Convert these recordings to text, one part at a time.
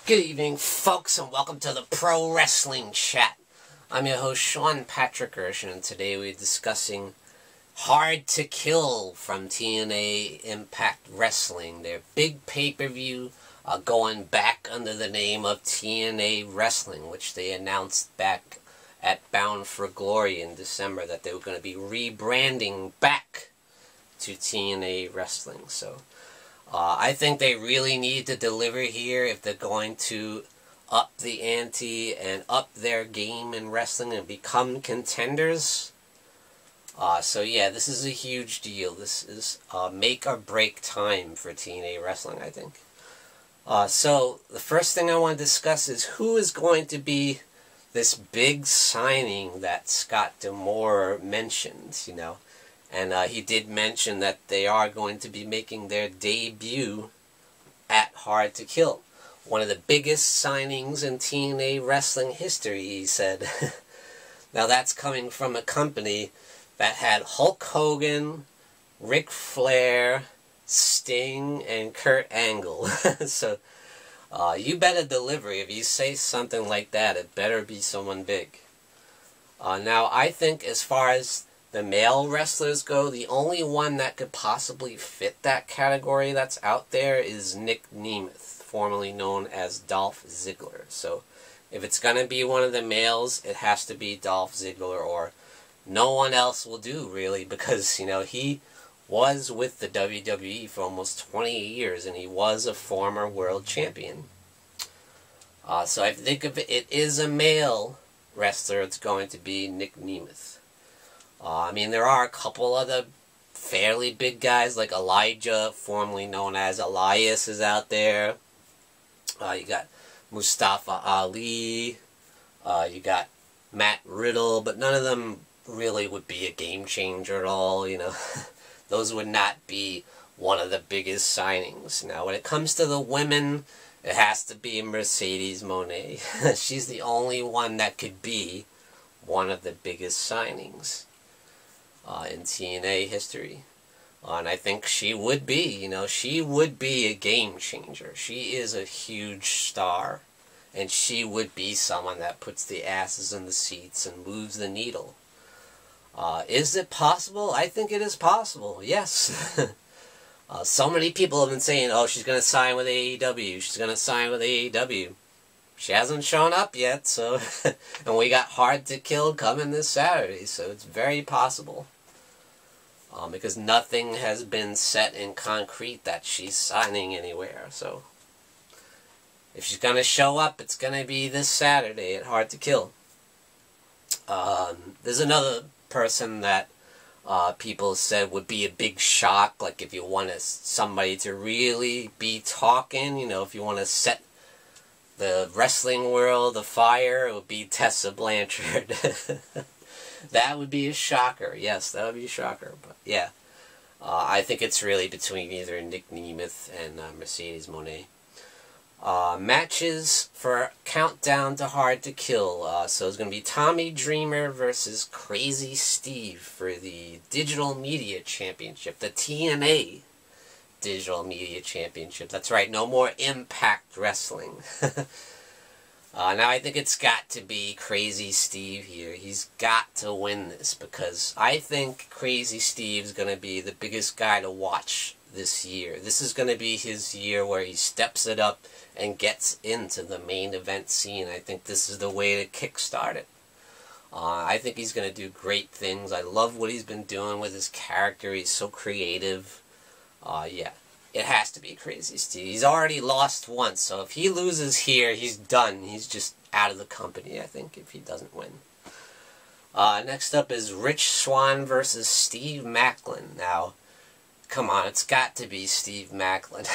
Good evening, folks, and welcome to the Pro Wrestling Chat. I'm your host, Sean Patrick Erschen, and today we're discussing Hard to Kill from TNA Impact Wrestling. Their big pay-per-view going back under the name of TNA Wrestling, which they announced back at Bound for Glory in December that they were going to be rebranding back to TNA Wrestling. So I think they really need to deliver here if they're going to up the ante and up their game in wrestling and become contenders. So yeah, this is a huge deal. This is make or break time for TNA Wrestling, I think. So the first thing I want to discuss is who is going to be this big signing that Scott D'Amore mentioned, you know. And he did mention that they are going to be making their debut at Hard to Kill. One of the biggest signings in TNA wrestling history, he said. Now that's coming from a company that had Hulk Hogan, Ric Flair, Sting, and Kurt Angle. So you better deliver. If you say something like that, it better be someone big. Now I think as far as the male wrestlers go, the only one that could possibly fit that category that's out there is Nick Nemeth, formerly known as Dolph Ziggler. So if it's going to be one of the males, it has to be Dolph Ziggler, or no one else will do, really, because, you know, he was with the WWE for almost 20 years, and he was a former world champion. So I think if it is a male wrestler, it's going to be Nick Nemeth. I mean, there are a couple other fairly big guys, like Elijah, formerly known as Elias, is out there. You got Mustafa Ali. You got Matt Riddle, but none of them really would be a game changer at all, you know. Those would not be one of the biggest signings. Now, when it comes to the women, it has to be Mercedes Moné. She's the only one that could be one of the biggest signings in TNA history. And I think she would be, you know, she would be a game changer. She is a huge star, and she would be someone that puts the asses in the seats and moves the needle. Is it possible? I think it is possible, yes. So many people have been saying, oh, she's going to sign with AEW, she's going to sign with AEW. She hasn't shown up yet, so, and we got Hard to Kill coming this Saturday, so it's very possible. Because nothing has been set in concrete that she's signing anywhere, so if she's going to show up, it's going to be this Saturday at Hard to Kill. There's another person that people said would be a big shock, like if you want somebody to really be talking, you know, if you want to set the wrestling world afire, it would be Tessa Blanchard. That would be a shocker. Yes, that would be a shocker. But yeah, I think it's really between either Nick Nemeth and Mercedes Moné. Matches for Countdown to Hard to Kill. So it's going to be Tommy Dreamer versus Crazy Steve for the Digital Media Championship. The TNA Digital Media Championship. That's right, no more Impact Wrestling. Now I think it's got to be Crazy Steve here. He's got to win this, because I think Crazy Steve's going to be the biggest guy to watch this year. This is going to be his year where he steps it up and gets into the main event scene. I think this is the way to kickstart it. I think he's going to do great things. I love what he's been doing with his character. He's so creative. Yeah, it has to be Crazy Steve. He's already lost once, so if he loses here, he's done. He's just out of the company, I think, if he doesn't win. Next up is Rich Swann versus Steve Macklin. Now, come on, it's got to be Steve Macklin.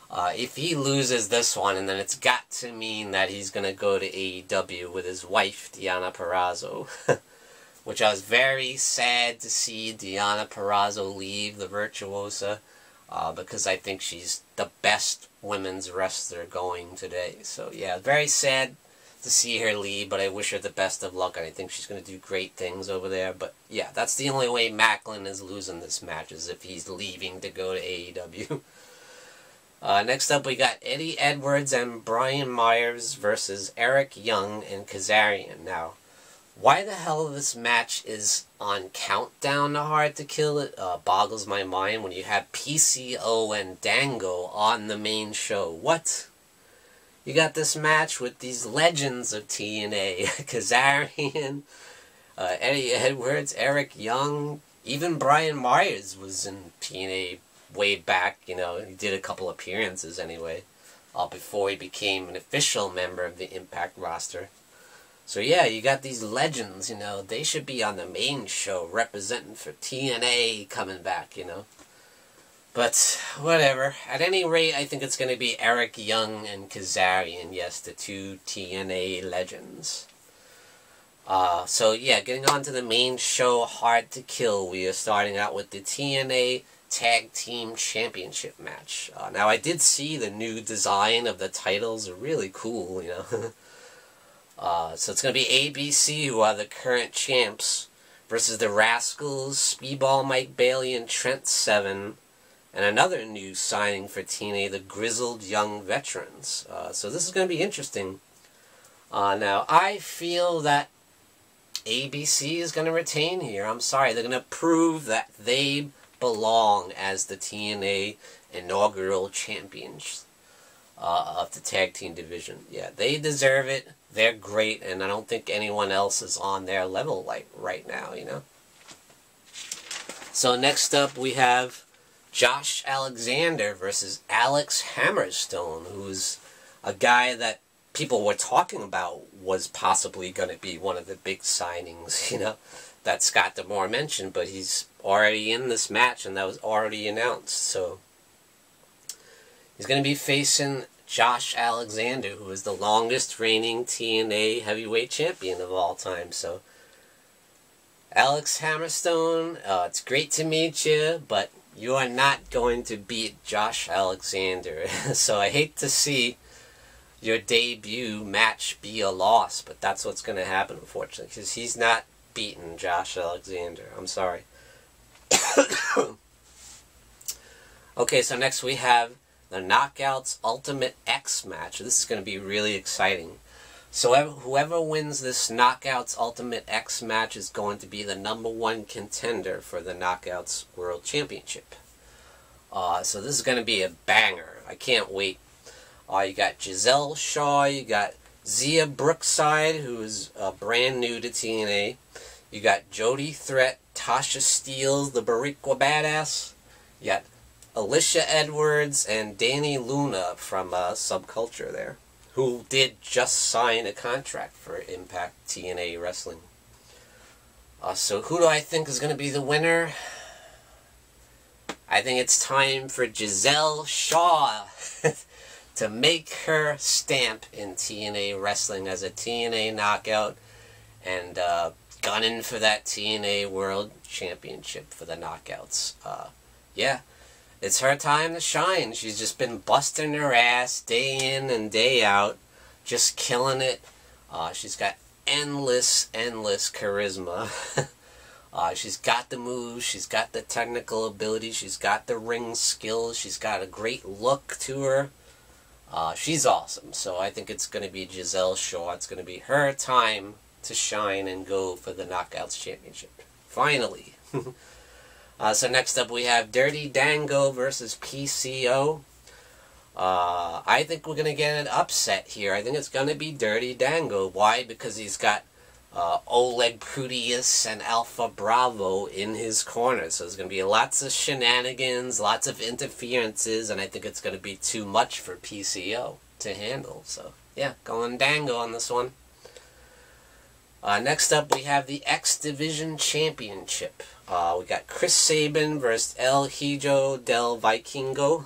If he loses this one, and then it's got to mean that he's going to go to AEW with his wife, Deonna Purrazzo. Which I was very sad to see Deonna Purrazzo leave the Virtuosa, because I think she's the best women's wrestler going today. So yeah, very sad to see her leave, but I wish her the best of luck, and I think she's going to do great things over there. But yeah, that's the only way Macklin is losing this match, is if he's leaving to go to AEW. Next up, we got Eddie Edwards and Brian Myers versus Eric Young and Kazarian. Now, why the hell this match is on Countdown to Hard to Kill it boggles my mind when you have PCO and Dango on the main show. What? You got this match with these legends of TNA. Kazarian, Eddie Edwards, Eric Young, even Brian Myers was in TNA way back. You know, he did a couple appearances anyway, before he became an official member of the Impact roster. So yeah, you got these legends, you know, they should be on the main show representing for TNA coming back, you know. But, whatever. At any rate, I think it's going to be Eric Young and Kazarian, yes, the two TNA legends. So yeah, getting on to the main show, Hard to Kill, we are starting out with the TNA Tag Team Championship match. Now, I did see the new design of the titles, are really cool, you know. So it's going to be ABC, who are the current champs, versus the Rascals, Speedball Mike Bailey, and Trent Seven, and another new signing for TNA, the Grizzled Young Veterans. So this is going to be interesting. Now, I feel that ABC is going to retain here. I'm sorry, they're going to prove that they belong as the TNA inaugural champions of the tag team division. Yeah, they deserve it. They're great, and I don't think anyone else is on their level like right now, you know. So next up we have Josh Alexander versus Alex Hammerstone, who's a guy that people were talking about was possibly going to be one of the big signings, you know, that Scott D'Amore mentioned, but he's already in this match, and that was already announced. So he's going to be facing Josh Alexander, who is the longest reigning TNA heavyweight champion of all time. So, Alex Hammerstone, it's great to meet you, but you are not going to beat Josh Alexander. So I hate to see your debut match be a loss, but that's what's going to happen, unfortunately, because he's not beating Josh Alexander. I'm sorry. Okay, so next we have the Knockouts Ultimate X match. This is going to be really exciting. So whoever wins this Knockouts Ultimate X match is going to be the #1 contender for the Knockouts World Championship. So this is going to be a banger. I can't wait. You got Giselle Shaw, you got Zia Brookside, who is brand new to TNA. You got Jody Threat, Tasha Steelz, the Boricua Badass. You got Alicia Edwards and Danny Luna from Subculture there, who did just sign a contract for Impact TNA Wrestling. So who do I think is going to be the winner? I think it's time for Giselle Shaw to make her stamp in TNA Wrestling as a TNA knockout and gunning for that TNA World Championship for the Knockouts. Yeah. It's her time to shine. She's just been busting her ass day in and day out, just killing it. She's got endless charisma. She's got the moves, she's got the technical ability, she's got the ring skills, she's got a great look to her. She's awesome. So I think it's going to be Giselle Shaw. It's going to be her time to shine and go for the Knockouts Championship. Finally. So next up we have Dirty Dango versus PCO. I think we're going to get an upset here. I think it's going to be Dirty Dango. Why? Because he's got Oleg Prudius and Alpha Bravo in his corner. So there's going to be lots of shenanigans, lots of interferences, and I think it's going to be too much for PCO to handle. So yeah, going Dango on this one. Next up, we have the X Division Championship. We got Chris Sabin versus El Hijo del Vikingo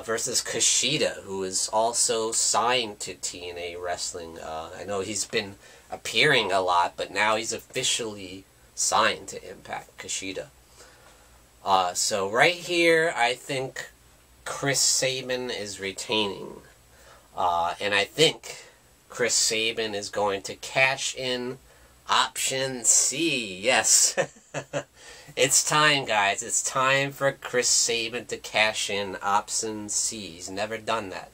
versus Kushida, who is also signed to TNA Wrestling. I know he's been appearing a lot, but now he's officially signed to Impact, Kushida. So right here, I think Chris Sabin is retaining. And I think Chris Sabin is going to cash in Option C, yes. It's time, guys. It's time for Chris Sabin to cash in Option C. He's never done that.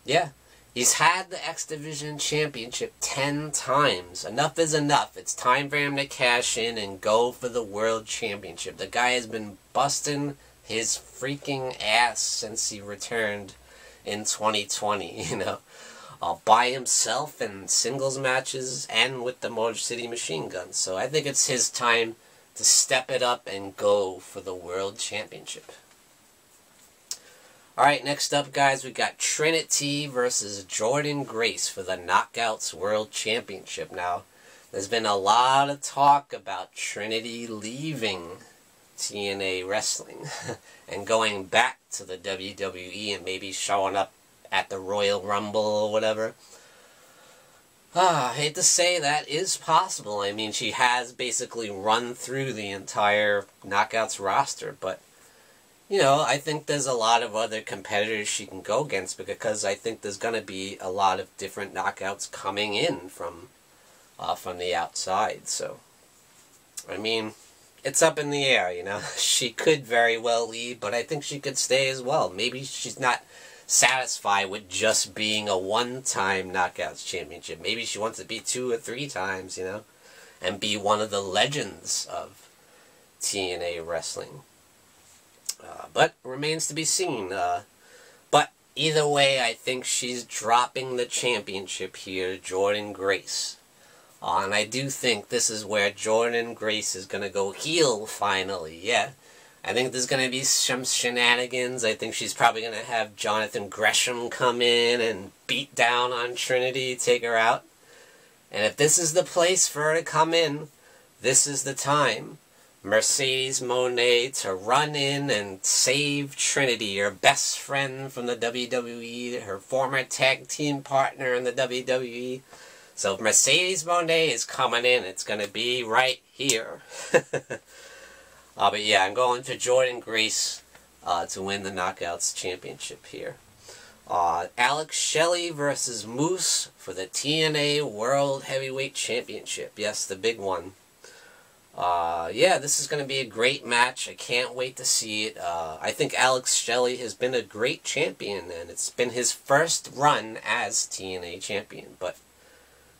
Yeah. He's had the X Division Championship 10 times. Enough is enough. It's time for him to cash in and go for the World Championship. The guy has been busting his freaking ass since he returned in 2020, you know. By himself in singles matches and with the Motor City Machine Guns. So I think it's his time to step it up and go for the World Championship. Alright, next up, guys, we got Trinity versus Jordynne Grace for the Knockouts World Championship. Now, there's been a lot of talk about Trinity leaving TNA Wrestling and going back to the WWE and maybe showing up at the Royal Rumble or whatever. I hate to say that is possible. I mean, she has basically run through the entire Knockouts roster, but you know, I think there's a lot of other competitors she can go against because I think there's going to be a lot of different knockouts coming in from the outside. So, I mean, it's up in the air, you know. She could very well leave, but I think she could stay as well. Maybe she's not satisfied with just being a one-time Knockouts Championship. Maybe she wants to be 2 or 3 times, you know, and be one of the legends of TNA Wrestling. But remains to be seen. But either way, I think she's dropping the championship here, Jordynne Grace. And I do think this is where Jordynne Grace is going to go heel finally, yeah. I think there's going to be some shenanigans. I think she's probably going to have Jonathan Gresham come in and beat down on Trinity, take her out. And if this is the place for her to come in, this is the time. Mercedes Moné to run in and save Trinity, her best friend from the WWE, her former tag team partner in the WWE. So if Mercedes Moné is coming in, it's going to be right here. But yeah, I'm going to Jordynne Grace to win the Knockouts Championship here. Alex Shelley versus Moose for the TNA World Heavyweight Championship. Yes, the big one. Yeah, this is going to be a great match. I can't wait to see it. I think Alex Shelley has been a great champion, and it's been his first run as TNA champion. But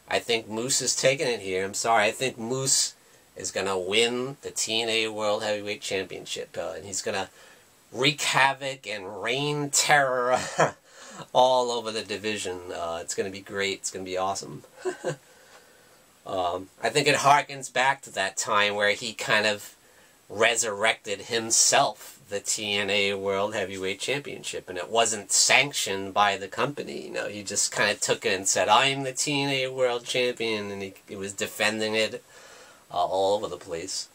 I think Moose is taking it here. I'm sorry. I think Moose is going to win the TNA World Heavyweight Championship. And he's going to wreak havoc and rain terror all over the division. It's going to be great. It's going to be awesome. I think it harkens back to that time where he kind of resurrected himself the TNA World Heavyweight Championship, and it wasn't sanctioned by the company. You know, he just kind of took it and said, "I'm the TNA World Champion," and he was defending it all over the place,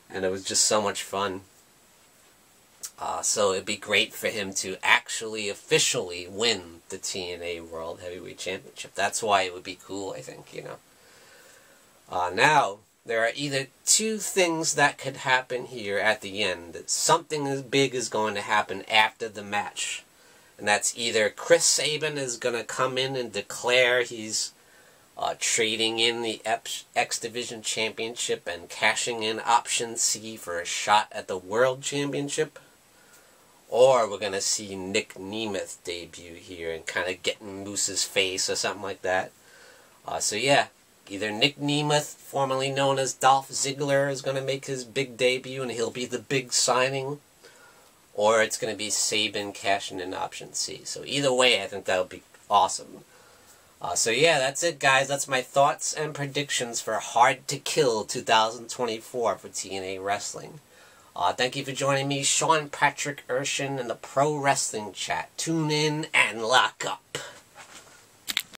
and it was just so much fun. So it'd be great for him to actually officially win the TNA World Heavyweight Championship. That's why it would be cool, I think, you know. Now, there are either 2 things that could happen here at the end. Something as big is going to happen after the match. And that's either Chris Sabin is going to come in and declare he's trading in the X Division Championship and cashing in Option C for a shot at the World Championship. Or we're going to see Nick Nemeth debut here and kind of get in Moose's face or something like that. So yeah. Either Nick Nemeth, formerly known as Dolph Ziggler, is going to make his big debut and he'll be the big signing. Or it's going to be Sabin cashing in Option C. So either way, I think that would be awesome. So yeah, that's it, guys. That's my thoughts and predictions for Hard to Kill 2024 for TNA Wrestling. Thank you for joining me, Sean Patrick Erschen, in the Pro Wrestling Chat. Tune in and lock up.